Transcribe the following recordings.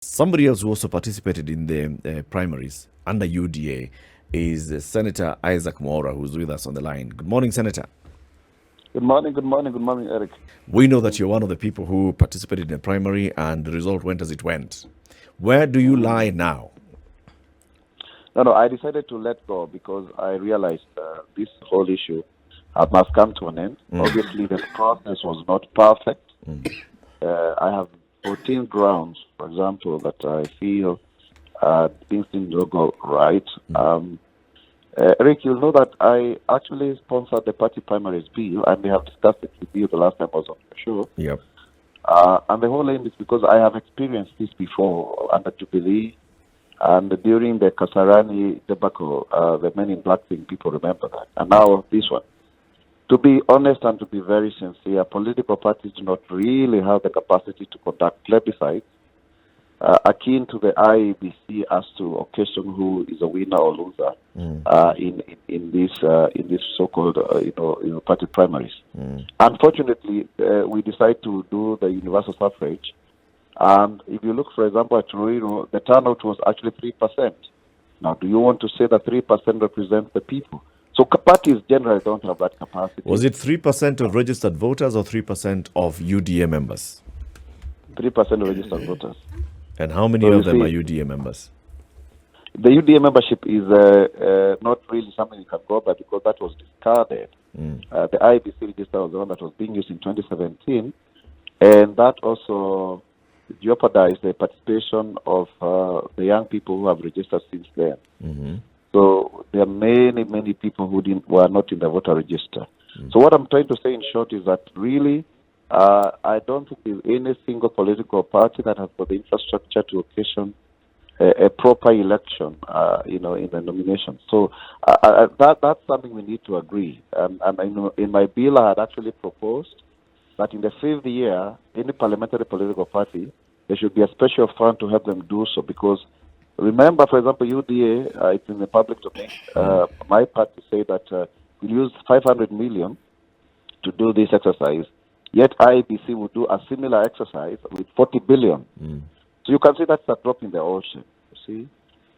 Somebody else who also participated in the primaries under UDA is Senator Isaac MWAURA, who's with us on the line. Good morning, Senator. Good morning, Eric. We know that you're one of the people who participated in the primary and the result went as it went. Where do you lie now? No, I decided to let go because I realized this whole issue must come to an end. Obviously, the process was not perfect. I have 14 grounds, for example, that I feel things didn't go right. Eric, you'll know that I actually sponsored the party primaries bill, and we have discussed it with you the last time I was on the show. Yep. And the whole aim is because I have experienced this before under Jubilee and during the Kasarani debacle, the Men in Black thing, people remember that. And now this one. To be honest and to be very sincere, political parties do not really have the capacity to conduct plebiscites akin to the IEBC as to occasion who is a winner or loser in this so-called party primaries. Unfortunately, we decided to do the universal suffrage, and if you look, for example, at Ruiru, the turnout was actually 3%. Now, do you want to say that 3% represents the people? So parties generally don't have that capacity. Was it 3% of registered voters or 3% of UDA members? 3% of registered voters. And how many of them are UDA members? The UDA membership is not really something you can go by because that was discarded. The IEBC register was the one that was being used in 2017, and that also jeopardized the participation of the young people who have registered since then. So there are many people who were not in the voter register. So what I'm trying to say in short is that really I don't think there's any single political party that has got the infrastructure to occasion a proper election, in the nomination. So that's something we need to agree. And in my bill, I had actually proposed that in the 5th year, any parliamentary political party, there should be a special fund to help them do so. Because remember, for example, UDA, it's in the public domain. My party say that we use 500 million to do this exercise. Yet IEBC would do a similar exercise with 40 billion. So you can see that's a drop in the ocean. You see,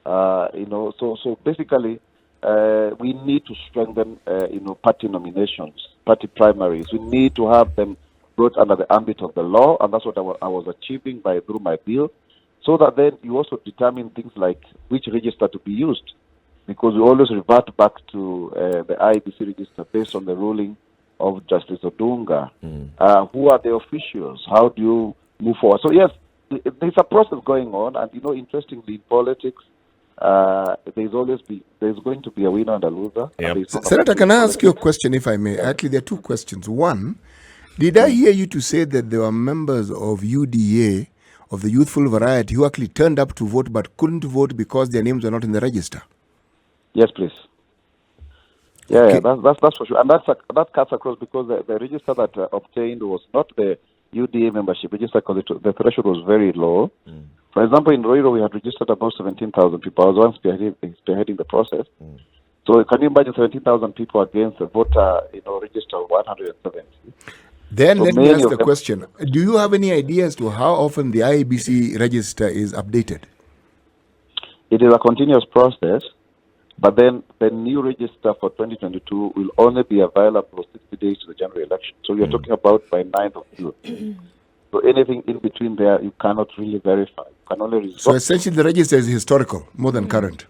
So basically, we need to strengthen, party nominations, party primaries. We need to have them brought under the ambit of the law, and that's what I was achieving through my bill. So that then you also determine things like which register to be used, because we always revert back to the IEBC register based on the ruling of Justice Odunga. Who are the officials? How do you move forward? So yes, there's a process going on, and interestingly, in politics, there's going to be a winner and a loser. Yep. And Senator, can I ask you a question, if I may? Actually, there are two questions. One, did I hear you to say that there were members of UDA, of the youthful variety, who actually turned up to vote but couldn't vote because their names were not in the register? Yes, please. Yeah, that's for sure, and that cuts across because the register that obtained was not the UDA membership register because the threshold was very low. For example, in Ruiru, we had registered about 17,000 people. I was once spearheading the process. So can you imagine 17,000 people against a voter, register of 170? Then so let me ask the question: do you have any idea as to how often the IEBC register is updated? It is a continuous process. But then the new register for 2022 will only be available 60 days to the general election. So you're talking about by 9th of June. So anything in between there, you cannot really verify. You can only resort. So essentially the register is historical, more than current.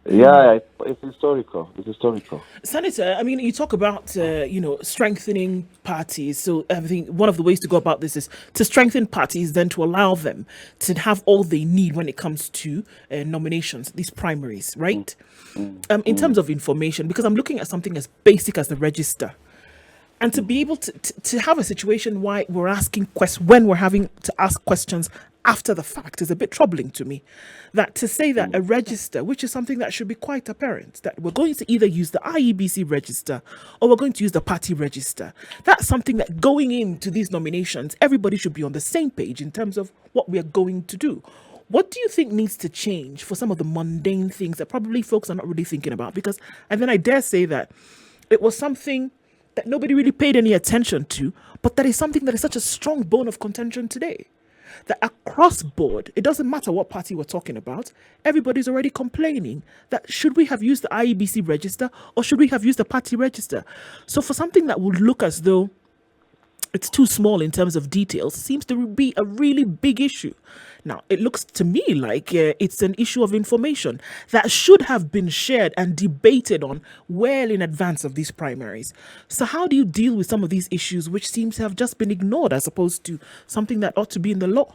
Yeah, it's historical. It's historical. Senator, I mean, you talk about, strengthening parties. So I think one of the ways to go about this is to strengthen parties, then to allow them to have all they need when it comes to nominations, these primaries, right? In terms of information, because I'm looking at something as basic as the register. And to be able to have a situation why we're asking when we're having to ask questions after the fact is a bit troubling to me. That to say that a register, which is something that should be quite apparent, that we're going to either use the IEBC register or we're going to use the party register. That's something that going into these nominations, everybody should be on the same page in terms of what we are going to do. What do you think needs to change for some of the mundane things that probably folks are not really thinking about? And then I dare say that it was something that nobody really paid any attention to, but that is something that is such a strong bone of contention today. that across board, it doesn't matter what party we're talking about, everybody's already complaining that should we have used the IEBC register or should we have used the party register? So for something that would look as though it's too small in terms of details, seems to be a really big issue. Now, it looks to me like it's an issue of information that should have been shared and debated on well in advance of these primaries. So how do you deal with some of these issues which seems to have just been ignored as opposed to something that ought to be in the law?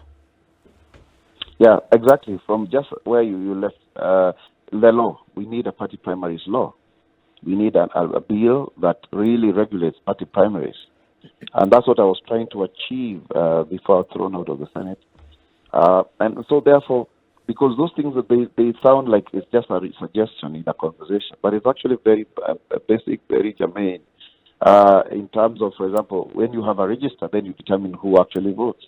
Yeah, exactly. From just where you left the law, we need a party primaries law. We need a bill that really regulates party primaries. And that's what I was trying to achieve before I was thrown out of the Senate. And so therefore, because those things, they sound like it's just a suggestion in a conversation, but it's actually very basic, very germane in terms of, for example, when you have a register, then you determine who actually votes.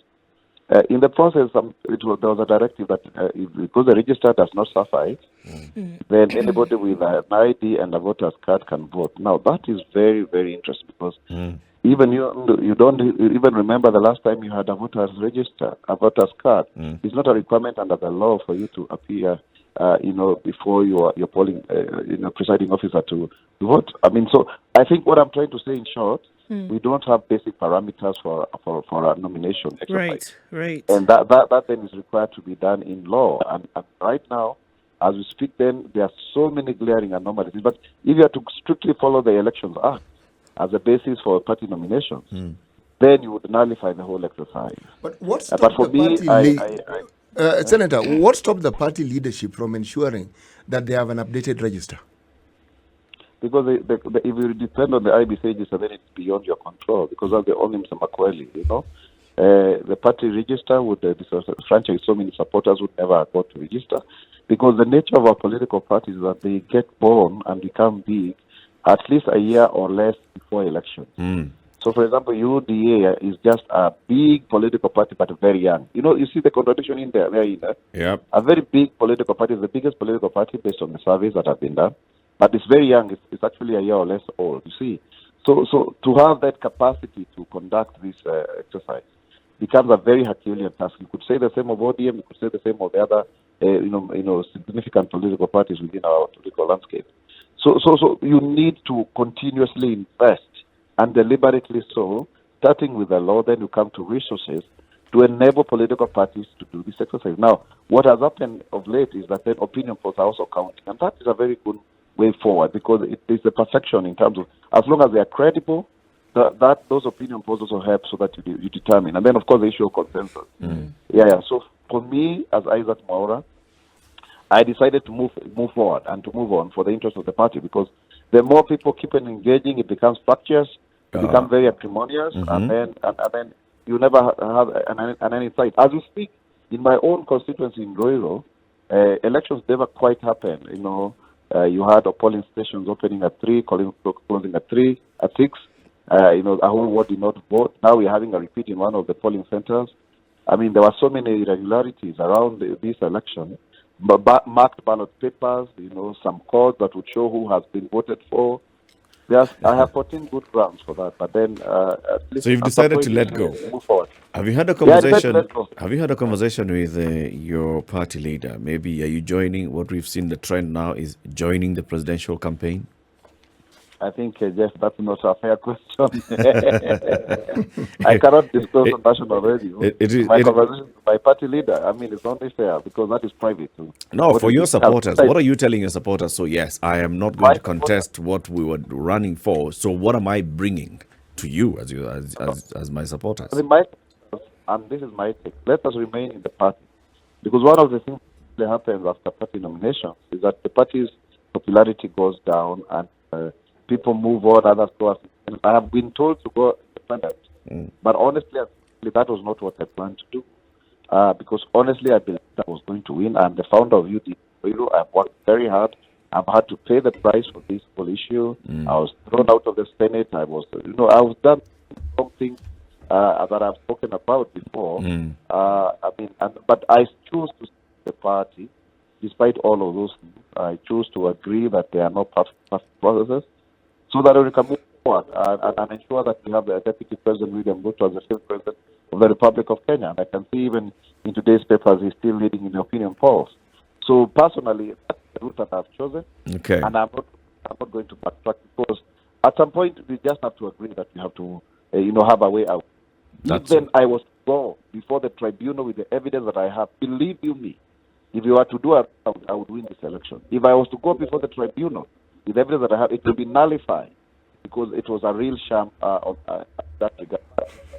In the process, there was a directive that because the register does not suffice, then anybody with an ID and a voter's card can vote. Now, that is very, very interesting because even you don't even remember the last time you had a voter's register, a voter's card. It's not a requirement under the law for you to appear, before your polling, presiding officer to vote. I mean, so I think what I'm trying to say in short, we don't have basic parameters for a nomination exercise. Right. And that then is required to be done in law. And right now, as we speak, then there are so many glaring anomalies. But if you are to strictly follow the Elections Act as a basis for party nominations, then you would nullify the whole exercise. But what stopped but for the party Senator, Hmm? what stopped the party leadership from ensuring that they have an updated register? Because if you depend on the IEBC register, then it's beyond your control, because that's the only Mr. Makweli, the party register would franchise so many supporters would never go to register, because the nature of our political parties is that they get born and become big at least a year or less before elections. So, for example, UDA is just a big political party, but very young. You see the contradiction in there. Yep. A very big political party is the biggest political party based on the surveys that have been done, but it's very young. It's actually a year or less old, you see. So to have that capacity to conduct this exercise becomes a very Herculean task. You could say the same of ODM, you could say the same of the other, significant political parties within our political landscape. So you need to continuously invest, and deliberately so, starting with the law, then you come to resources to enable political parties to do this exercise. Now, what has happened of late is that then opinion polls are also counting, and that is a very good way forward, because it is a perfection in terms of, as long as they are credible, that those opinion polls also help so that you determine. And then, of course, the issue of consensus. So for me, as Isaac MWAURA, I decided to move forward and to move on for the interest of the party, because the more people keep on engaging, it becomes fractious, it becomes very acrimonious, and then you never have an insight. As we speak, in my own constituency in Roiro, elections never quite happen. You had polling stations opening at 3, closing at 3, at 6. A whole ward did not vote. Now we're having a repeat in one of the polling centers. I mean, there were so many irregularities around this election. Marked ballot papers, some codes that would show who has been voted for. I have 14 good grounds for that, but then so you've decided to let go. Move forward. Have you had a conversation? Let go. Have you had a conversation with your party leader? Maybe are you joining? What we've seen the trend now is joining the presidential campaign. I think, Jeff, that's not a fair question. I cannot disclose on national radio my conversation with my party leader. I mean, it's only fair because that is private. No, for your supporters. What are you telling your supporters? So, yes, I am not going to contest what we were running for. So, what am I bringing to you as my supporters? And this is my take. Let us remain in the party. Because one of the things that happens after party nominations is that the party's popularity goes down and people move on, others go. I have been told to go independent, but honestly, that was not what I planned to do. Because honestly, I believe I was going to win. I'm the founder of UD. I've worked very hard. I've had to pay the price for this whole issue. I was thrown out of the Senate. I was done something that I've spoken about before. But I choose to stay the party, despite all of those things. I choose to agree that there are no perfect processes, so that we can move forward and ensure that we have the Deputy President William Ruto as the same President of of the Republic of Kenya. And I can see even in today's papers, he's still leading in the opinion polls. So personally, that's the route that I've chosen. Okay. And I'm not going to backtrack, because at some point we just have to agree that we have to, have a way out. Even I was to go before the tribunal with the evidence that I have, believe you me, if you were to do it, I would win this election. If I was to go before the tribunal with the evidence that I have, it will be nullified, because it was a real sham on that regard.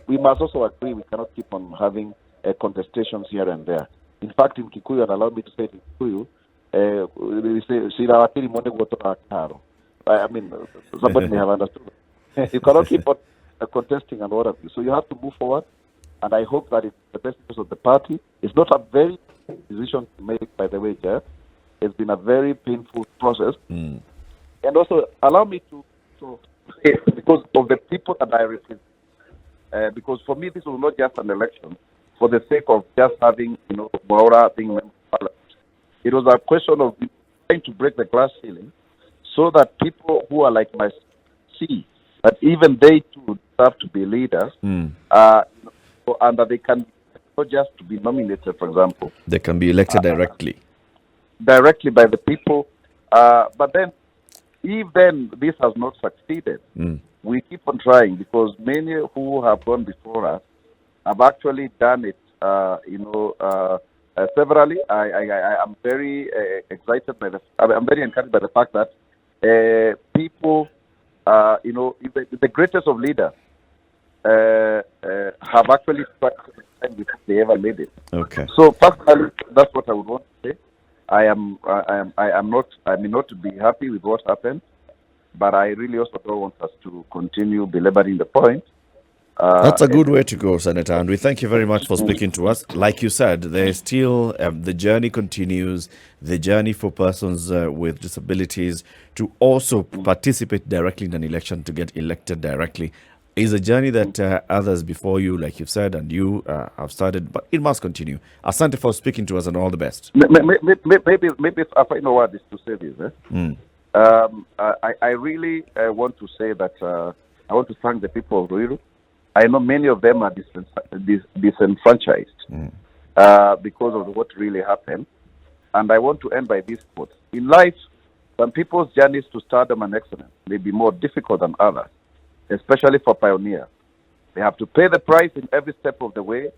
We must also agree we cannot keep on having contestations here and there. In fact, in Kikuyu, and allow me to say it in Kikuyu, we say, I mean, somebody may have understood. You cannot keep on contesting and what have you. So you have to move forward, and I hope that it's the best interest of the party. It's not a very decision to make, by the way, Jeff. It's been a very painful process. And also, allow me to say, because of the people that I represent, because for me, this was not just an election for the sake of just having, MWAURA being member of parliament. It was a question of trying to break the glass ceiling so that people who are like myself see that even they too have to be leaders, and that they can not just to be nominated, for example. They can be elected directly. Directly by the people. But then, if then this has not succeeded, we keep on trying, because many who have gone before us have actually done it, severally. I am very excited I'm very encouraged by the fact that people, the greatest of leaders have actually tried before they ever made it. Okay. So personally, that's what I would want to say. I may not be happy with what happened, but I really also don't want us to continue belaboring the point. That's a good way to go, Senator, and we thank you very much for speaking to us. Like you said, there's still the journey continues, the journey for persons with disabilities to also participate directly in an election, to get elected directly, is a journey that others before you, like you've said, and you have started, but it must continue. Asante for speaking to us, and all the best. Maybe a final word is to say this. I really want to say that I want to thank the people of Ruiru. I know many of them are disenfranchised because of what really happened. And I want to end by this quote. In life, some people's journeys to stardom and excellence may be more difficult than others, especially for pioneers. They have to pay the price in every step of the way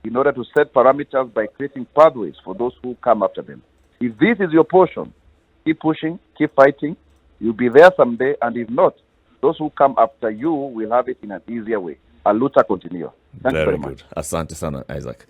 in order to set parameters by creating pathways for those who come after them. If this is your portion, keep pushing, keep fighting. You'll be there someday, and if not, those who come after you will have it in an easier way. A luta continua. Thank you very much. Asante sana, Isaac.